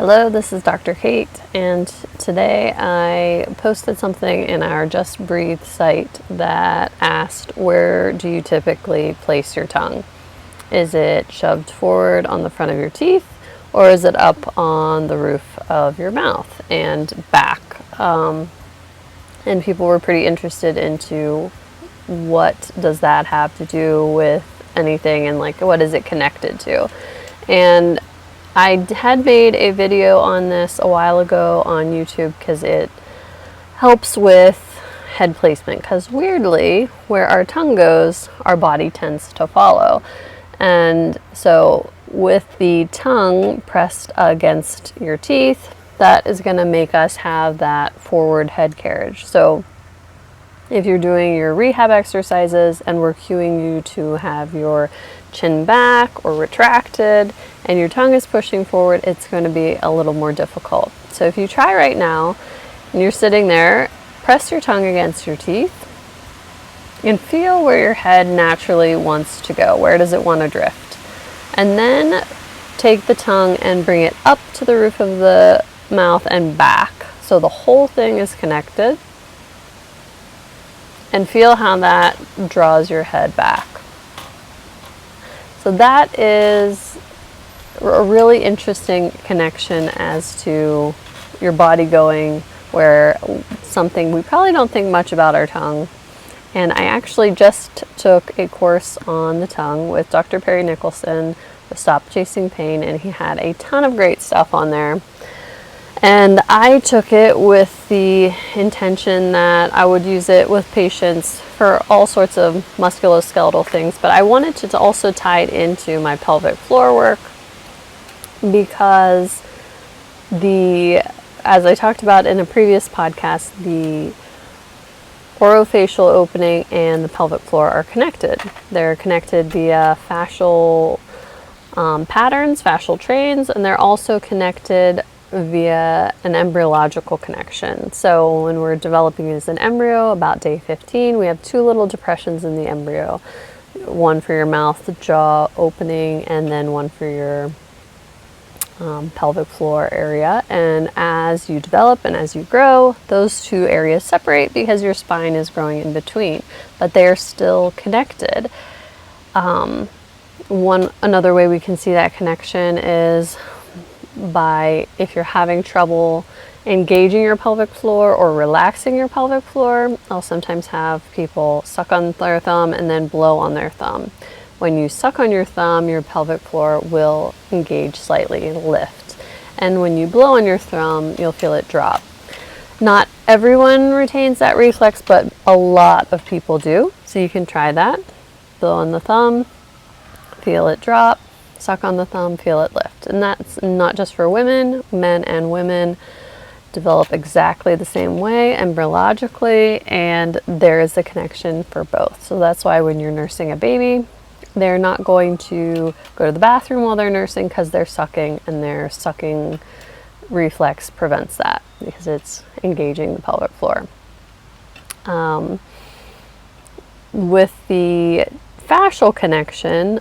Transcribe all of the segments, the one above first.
Hello, this is Dr. Kate, and today I posted something in our Just Breathe site that asked, where do you typically place your tongue? Is it shoved forward on the front of your teeth, or is it up on the roof of your mouth and back? And people were pretty interested into what does that have to do with anything, and like what is it connected to? And I had made a video on this a while ago on YouTube because it helps with head placement, because weirdly, where our tongue goes, our body tends to follow. And so with the tongue pressed against your teeth, that is going to make us have that forward head carriage. So if you're doing your rehab exercises and we're cueing you to have your chin back or retracted and your tongue is pushing forward, it's going to be a little more difficult. So if you try right now and you're sitting there, press your tongue against your teeth and feel where your head naturally wants to go. Where does it want to drift? And then take the tongue and bring it up to the roof of the mouth and back, so the whole thing is connected. And feel how that draws your head back. So that is a really interesting connection as to your body going where something we probably don't think much about our tongue. And I actually just took a course on the tongue with Dr. Perry Nicholson with Stop Chasing Pain, and he had a ton of great stuff on there. And I took it with the intention that I would use it with patients for all sorts of musculoskeletal things, but I wanted to also tie it into my pelvic floor work because as I talked about in a previous podcast, the orofacial opening and the pelvic floor are connected. They're connected via fascial patterns, fascial trains, and they're also connected via an embryological connection. So when we're developing as an embryo, about day 15, we have two little depressions in the embryo. One for your mouth, the jaw opening, and then one for your pelvic floor area. And as you develop and as you grow, those two areas separate because your spine is growing in between, but they're still connected. Another way we can see that connection is by, if you're having trouble engaging your pelvic floor or relaxing your pelvic floor, I'll sometimes have people suck on their thumb and then blow on their thumb. When you suck on your thumb, your pelvic floor will engage slightly, lift. And when you blow on your thumb, you'll feel it drop. Not everyone retains that reflex, but a lot of people do. So you can try that. Blow on the thumb, feel it drop. Suck on the thumb, feel it lift. And that's not just for women. Men and women develop exactly the same way embryologically, and there is a connection for both. So that's why when you're nursing a baby, they're not going to go to the bathroom while they're nursing because they're sucking, and their sucking reflex prevents that because it's engaging the pelvic floor. With the fascial connection,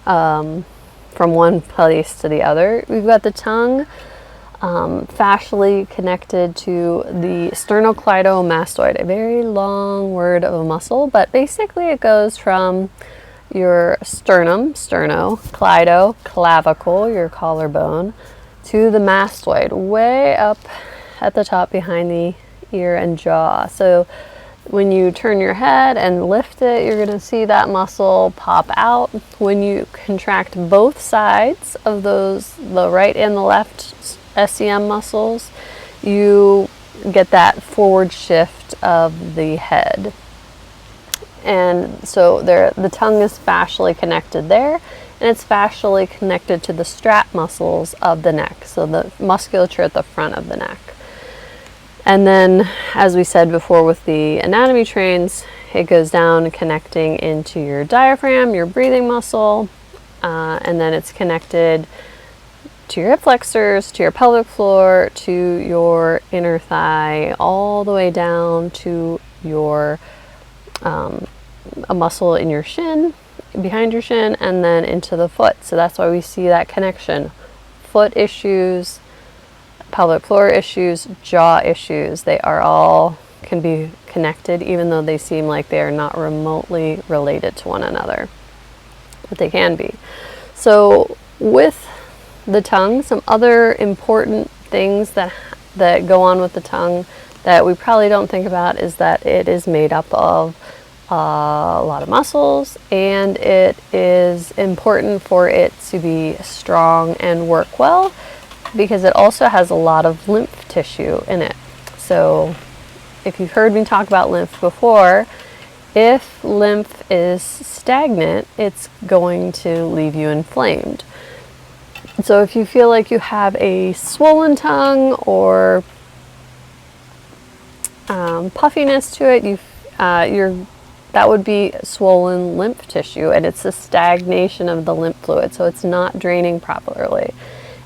from one place to the other, we've got the tongue fascially connected to the sternocleidomastoid, a very long word of a muscle, but basically it goes from your sternum, clido, clavicle, your collarbone, to the mastoid, way up at the top behind the ear and jaw. So when you turn your head and lift it, you're going to see that muscle pop out. When you contract both sides of those, the right and the left SCM muscles, you get that forward shift of the head. And so the tongue is fascially connected there, and it's fascially connected to the strap muscles of the neck, so the musculature at the front of the neck. And then, as we said before with the anatomy trains, it goes down connecting into your diaphragm, your breathing muscle, and then it's connected to your hip flexors, to your pelvic floor, to your inner thigh, all the way down to your a muscle in your shin, behind your shin, and then into the foot. So that's why we see that connection. Foot issues, pelvic floor issues, jaw issues, they are all can be connected, even though they seem like they are not remotely related to one another, but they can be. So with the tongue, some other important things that go on with the tongue that we probably don't think about is that it is made up of a lot of muscles, and it is important for it to be strong and work well because it also has a lot of lymph tissue in it. So if you've heard me talk about lymph before, if lymph is stagnant, it's going to leave you inflamed. So if you feel like you have a swollen tongue or puffiness to it, that would be swollen lymph tissue, and it's a stagnation of the lymph fluid, so it's not draining properly.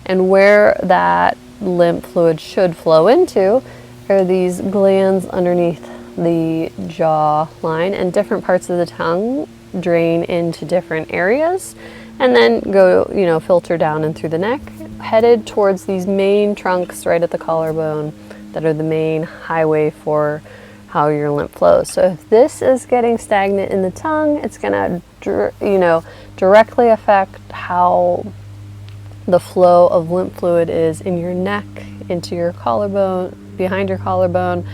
And where that lymph fluid should flow into are these glands underneath the jaw line, and different parts of the tongue drain into different areas and then go, filter down and through the neck, headed towards these main trunks right at the collarbone that are the main highway for how your lymph flows. So if this is getting stagnant in the tongue, it's going to, directly affect how the flow of lymph fluid is in your neck, into your collarbone, behind your collarbone,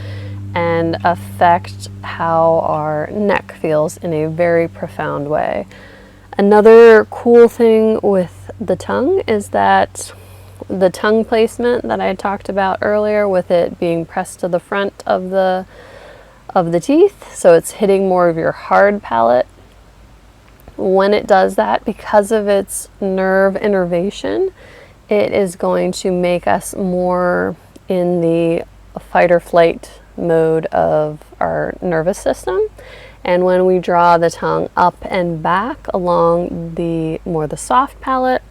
and affect how our neck feels in a very profound way. Another cool thing with the tongue is that the tongue placement that I talked about earlier, with it being pressed to the front of the teeth, so it's hitting more of your hard palate. When it does that, because of its nerve innervation, it is going to make us more in the fight or flight mode of our nervous system. And when we draw the tongue up and back along the soft palate,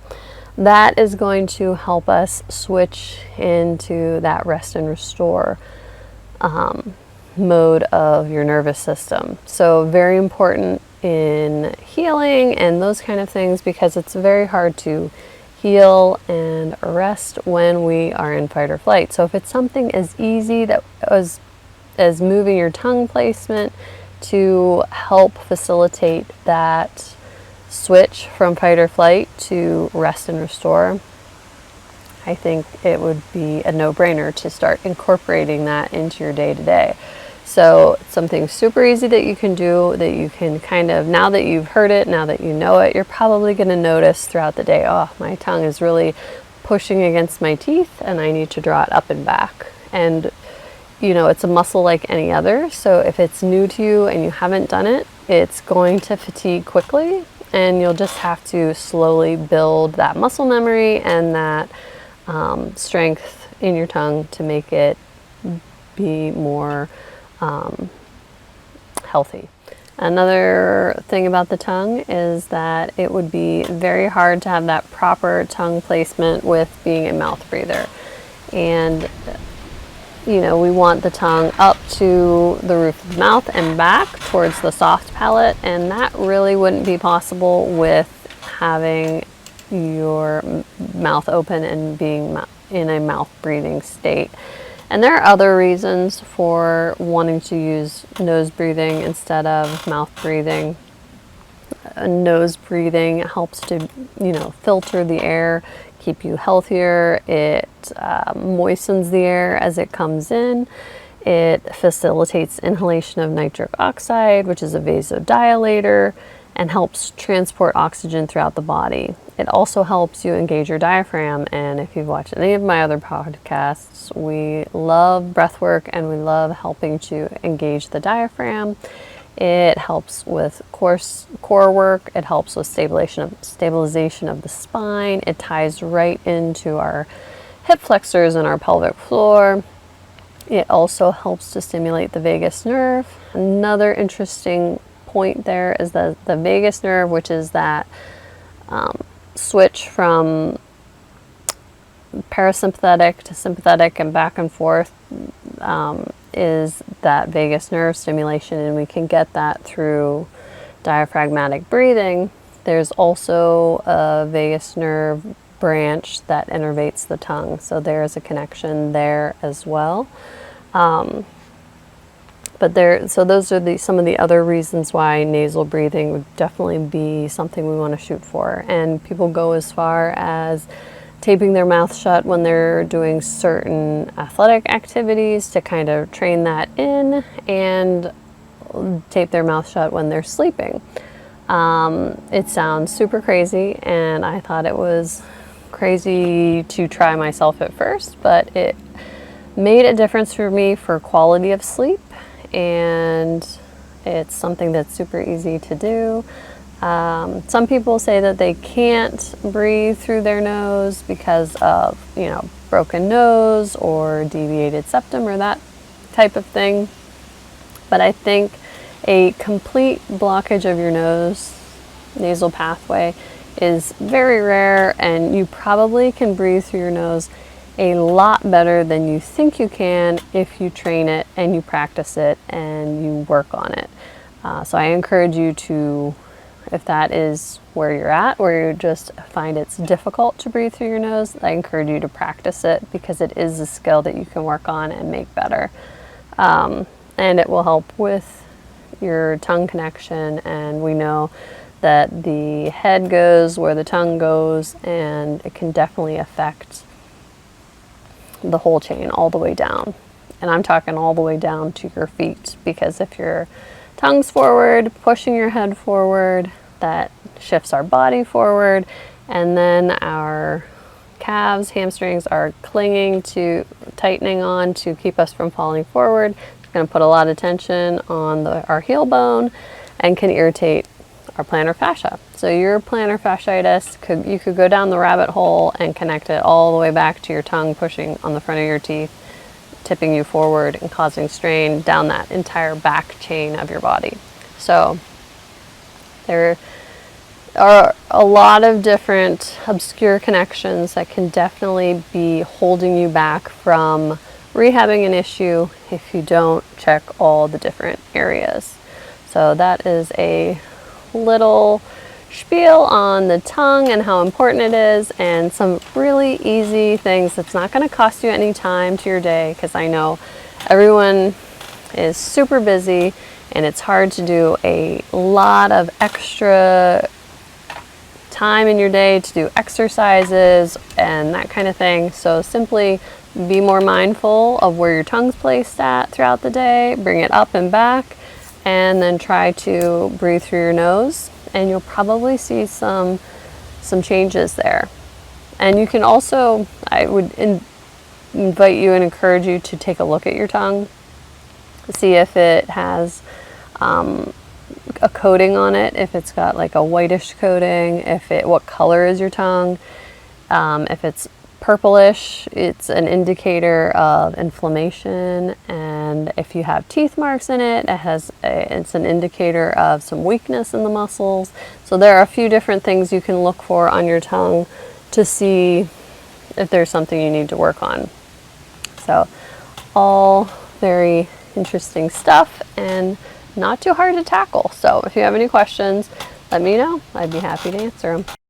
that is going to help us switch into that rest and restore mode of your nervous system. So very important in healing and those kind of things, because it's very hard to heal and rest when we are in fight or flight. So if it's something as easy as moving your tongue placement to help facilitate that switch from fight or flight to rest and restore, I think it would be a no-brainer to start incorporating that into your day-to-day. So it's something super easy that you can do, that you can kind of, now that you've heard it, now that you know it, you're probably going to notice throughout the day, oh, my tongue is really pushing against my teeth and I need to draw it up and back. And it's a muscle like any other, so if it's new to you and you haven't done it, it's going to fatigue quickly, and you'll just have to slowly build that muscle memory and that strength in your tongue to make it be more healthy. Another thing about the tongue is that it would be very hard to have that proper tongue placement with being a mouth breather. And we want the tongue up to the roof of the mouth and back towards the soft palate, and that really wouldn't be possible with having your mouth open and being in a mouth breathing state. And there are other reasons for wanting to use nose breathing instead of mouth breathing. Nose breathing helps to, filter the air, keep you healthier. It moistens the air as it comes in. It facilitates inhalation of nitric oxide, which is a vasodilator, and helps transport oxygen throughout the body. It also helps you engage your diaphragm, and if you've watched any of my other podcasts, we love breath work and we love helping to engage the diaphragm. It helps with core work. It helps with stabilization of the spine. It ties right into our hip flexors and our pelvic floor. It also helps to stimulate the vagus nerve. Another interesting point there is the vagus nerve, which is that switch from parasympathetic to sympathetic and back and forth, is that vagus nerve stimulation, and we can get that through diaphragmatic breathing. There's also a vagus nerve branch that innervates the tongue. So there is a connection there as well. So those are some of the other reasons why nasal breathing would definitely be something we want to shoot for. And people go as far as taping their mouth shut when they're doing certain athletic activities to kind of train that in, and tape their mouth shut when they're sleeping. It sounds super crazy, and I thought it was crazy to try myself at first, but it made a difference for me for quality of sleep, and it's something that's super easy to do. Some people say that they can't breathe through their nose because of, broken nose or deviated septum or that type of thing. But I think a complete blockage of your nasal pathway is very rare, and you probably can breathe through your nose a lot better than you think you can if you train it and you practice it and you work on it. So I encourage you to, if that is where you're at, where you just find it's difficult to breathe through your nose, I encourage you to practice it, because it is a skill that you can work on and make better. And it will help with your tongue connection, and we know that the head goes where the tongue goes, and it can definitely affect the whole chain all the way down. And I'm talking all the way down to your feet, because if your tongue's forward, pushing your head forward, that shifts our body forward, and then our calves, hamstrings are tightening on to keep us from falling forward. It's going to put a lot of tension on our heel bone and can irritate our plantar fascia. So your plantar fasciitis, you could go down the rabbit hole and connect it all the way back to your tongue pushing on the front of your teeth, tipping you forward and causing strain down that entire back chain of your body. So there are a lot of different obscure connections that can definitely be holding you back from rehabbing an issue if you don't check all the different areas. So that is a little spiel on the tongue and how important it is, and some really easy things that's not going to cost you any time to your day, because I know everyone is super busy and it's hard to do a lot of extra time in your day to do exercises and that kind of thing. So simply be more mindful of where your tongue's placed at throughout the day, bring it up and back, and then try to breathe through your nose, and you'll probably see some changes there. And you can also, I would invite you and encourage you to take a look at your tongue, see if it has a coating on it, if it's got like a whitish coating, what color is your tongue. If it's purplish, it's an indicator of inflammation, and if you have teeth marks in it, it's an indicator of some weakness in the muscles. So there are a few different things you can look for on your tongue to see if there's something you need to work on. So all very interesting stuff and not too hard to tackle. So if you have any questions, let me know. I'd be happy to answer them.